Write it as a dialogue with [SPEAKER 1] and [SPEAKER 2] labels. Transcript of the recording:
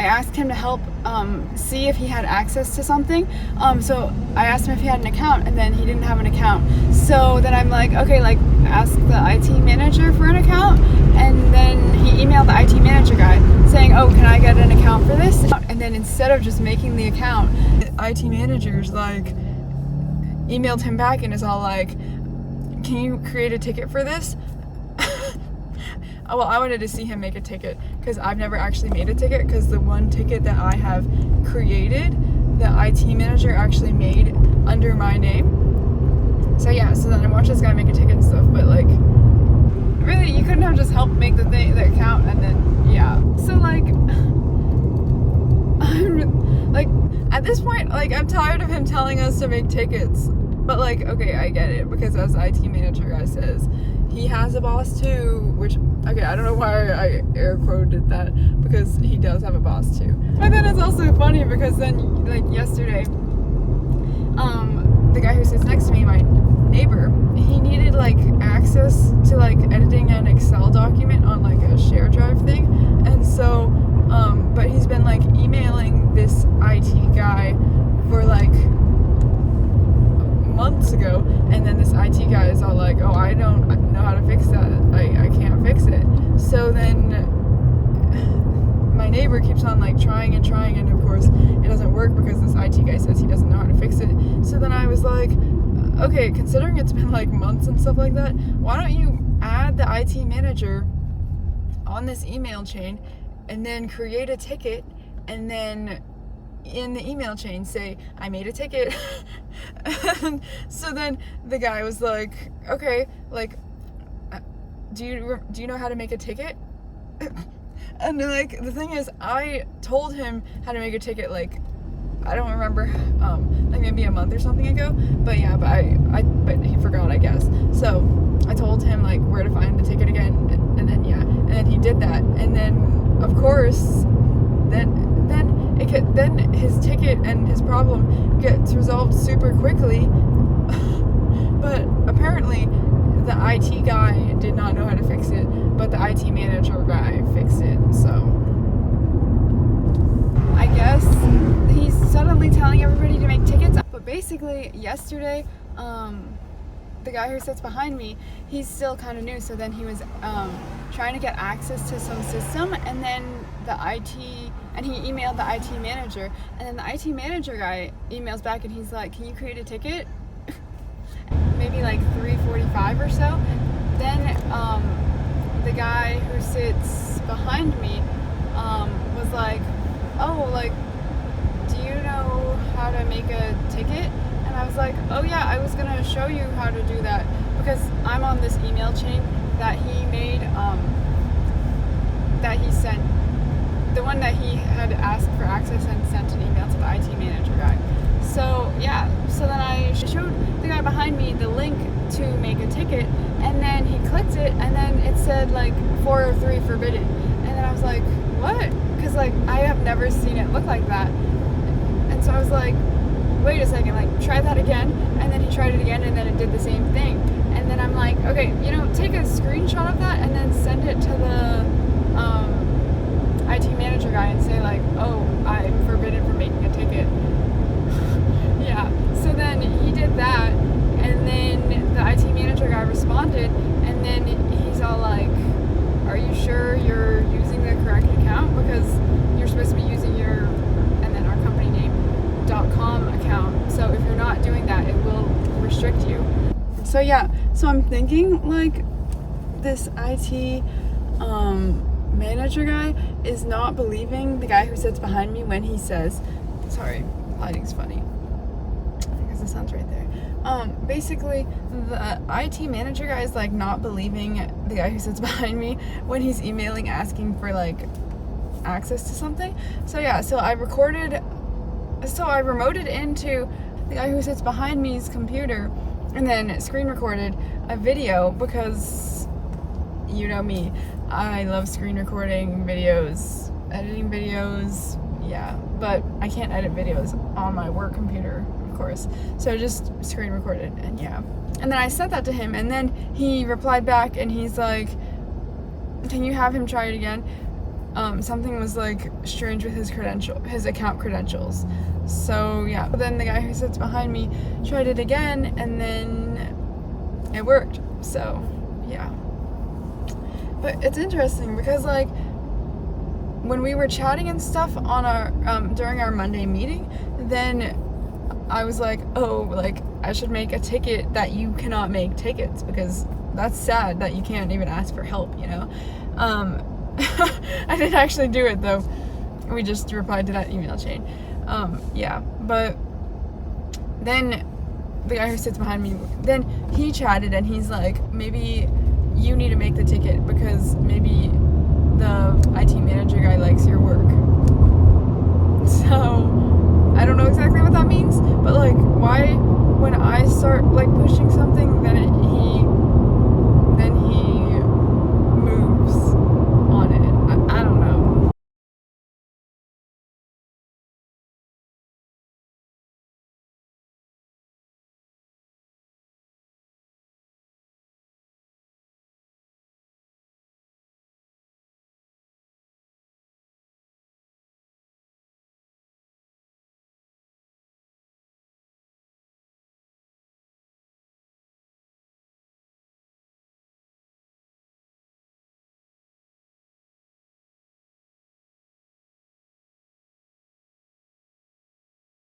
[SPEAKER 1] I asked him to help see if he had access to something. So I asked him if he had an account, and then he didn't have an account. So then I'm like, okay, like ask the IT manager for an account. And then he emailed the IT manager guy saying, oh, can I get an account for this? And then instead of just making the account, the IT manager's like emailed him back and is all like, can you create a ticket for this? Well, I wanted to see him make a ticket because I've never actually made a ticket, because the one ticket that I have created, the IT manager actually made under my name. So yeah, so then I watched this guy make a ticket and stuff, but like, really, you couldn't have just helped make the account and then, yeah. So like, I'm like, at this point, like, I'm tired of him telling us to make tickets. But like, okay, I get it, because as the IT manager guy says, he has a boss too, which, okay, I don't know why I air quoted that, because he does have a boss too. But then it's also funny because then, like, yesterday, the guy who sits next to me, my neighbor, he needed like access to like editing an Excel document on like a share drive thing, and so, but he's been like emailing this IT guy for like months ago, and then this IT guy is all like, oh, I don't know how to fix that, I can't fix it. So then my neighbor keeps on like trying, and of course it doesn't work because this IT guy says he doesn't know how to fix it. So then I was like, okay, considering it's been like months and stuff like that, why don't you add the IT manager on this email chain and then create a ticket, and then in the email chain say, I made a ticket. And so then the guy was like, okay, like, do you know how to make a ticket? And like, the thing is, I told him how to make a ticket, like, I don't remember, like maybe a month or something ago, but yeah, but he forgot, I guess. So I told him like where to find the ticket again, and then yeah, and then he did that, and then of course, then his ticket and his problem gets resolved super quickly. But apparently the IT guy did not know how to fix it, but the IT manager guy fixed it. So I guess he's suddenly telling everybody to make tickets. But basically yesterday, the guy who sits behind me, he's still kind of new, so then he was trying to get access to some system, and then he emailed the IT manager, and then the IT manager guy emails back and he's like, can you create a ticket? Maybe like 3:45 or so. Then the guy who sits behind me was like, oh, like, do you know how to make a ticket? And I was like, oh yeah, I was gonna show you how to do that, because I'm on this email chain that he made, that he sent, the one that he had asked for access and sent an email to the IT manager guy. So yeah, so then I showed the guy behind me the link to make a ticket, and then he clicked it, and then it said like 403 forbidden, and then I was like, what? Because like, I have never seen it look like that. And so I was like, wait a second, like, try that again. And then he tried it again, and then it did the same thing. And then I'm like, okay, take a screenshot of that and then send it to the IT manager guy and say like, oh, I'm forbidden from making a ticket. Yeah, so then he did that, and then the IT manager guy responded, and then he's all like, are you sure you're using the correct account? Because you're supposed to be using your, and then our company name, .com account. So if you're not doing that, it will restrict you. So yeah, so I'm thinking like this IT manager guy is not believing the guy who sits behind me when he says, sorry, lighting's funny, because the sun's right there. Basically the IT manager guy is like not believing the guy who sits behind me when he's emailing asking for like access to something. So yeah, so I remoted into the guy who sits behind me's computer and then screen recorded a video, because you know me, I love screen recording videos, editing videos, yeah, but I can't edit videos on my work computer, of course, so just screen recorded, and yeah. And then I sent that to him, and then he replied back and he's like, can you have him try it again? something was like strange with his account credentials. So yeah, but then the guy who sits behind me tried it again, and then it worked. So yeah, but it's interesting because like when we were chatting and stuff on our during our Monday meeting, then I was like, oh, like I should make a ticket that you cannot make tickets, because that's sad that you can't even ask for help, you know. I didn't actually do it though. We just replied to that email chain. Yeah, but then the guy who sits behind me, then he chatted and he's like, maybe you need to make the ticket because maybe the IT manager guy likes your work. So I don't know exactly what that means, but like, why when I start like pushing something, then he